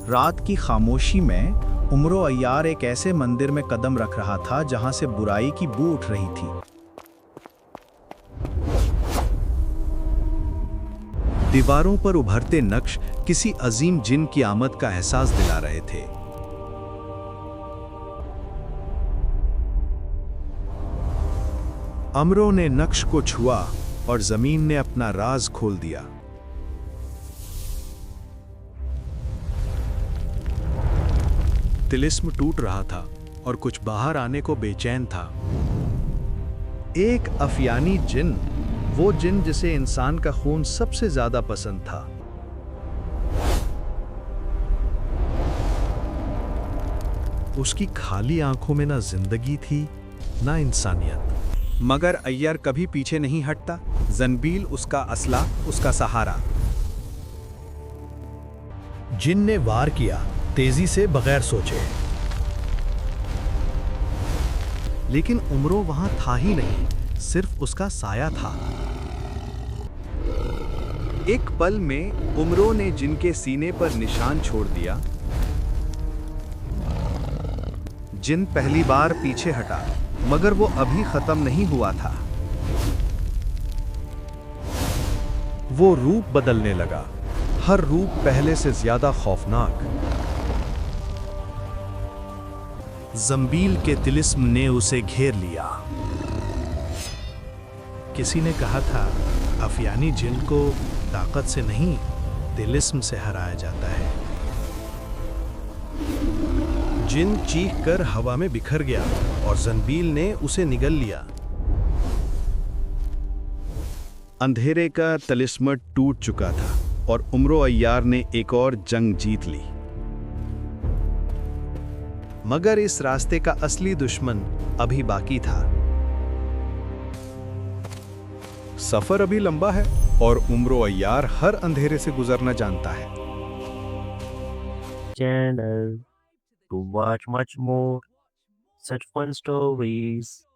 रात की खामोशी में उमरो अय्यार एक ऐसे मंदिर में कदम रख रहा था जहां से बुराई की बू उठ रही थी। दीवारों पर उभरते नक्श किसी अजीम जिन की आमद का एहसास दिला रहे थे। अमरो ने नक्श को छुआ और जमीन ने अपना राज खोल दिया। तिलिस्म टूट रहा था और कुछ बाहर आने को बेचैन था। एक अफयानी जिन, वो जिन जिसे इंसान का खून सबसे ज्यादा पसंद था। उसकी खाली आंखों में ना जिंदगी थी ना इंसानियत। मगर अय्यर कभी पीछे नहीं हटता। जंबील उसका असला, उसका सहारा। जिन ने वार किया, तेजी से बगैर सोचे। लेकिन उमरो वहां था ही नहीं, सिर्फ उसका साया था। एक पल में उमरो ने जिनके सीने पर निशान छोड़ दिया। जिन पहली बार पीछे हटा, मगर वो अभी खत्म नहीं हुआ था। वो रूप बदलने लगा, हर रूप पहले से ज्यादा खौफनाक। जंबील के तिलिस्म ने उसे घेर लिया। किसी ने कहा था, अफयानी जिन को ताकत से नहीं, तिलिस्म से हराया जाता है। जिन चीख कर हवा में बिखर गया और जंबील ने उसे निगल लिया। अंधेरे का तिलिस्म टूट चुका था और उमरो अय्यार ने एक और जंग जीत ली। मगर इस रास्ते का असली दुश्मन अभी बाकी था। सफर अभी लंबा है और उमरो अय्यार हर अंधेरे से गुजरना जानता है। Channel to watch much more such fun stories.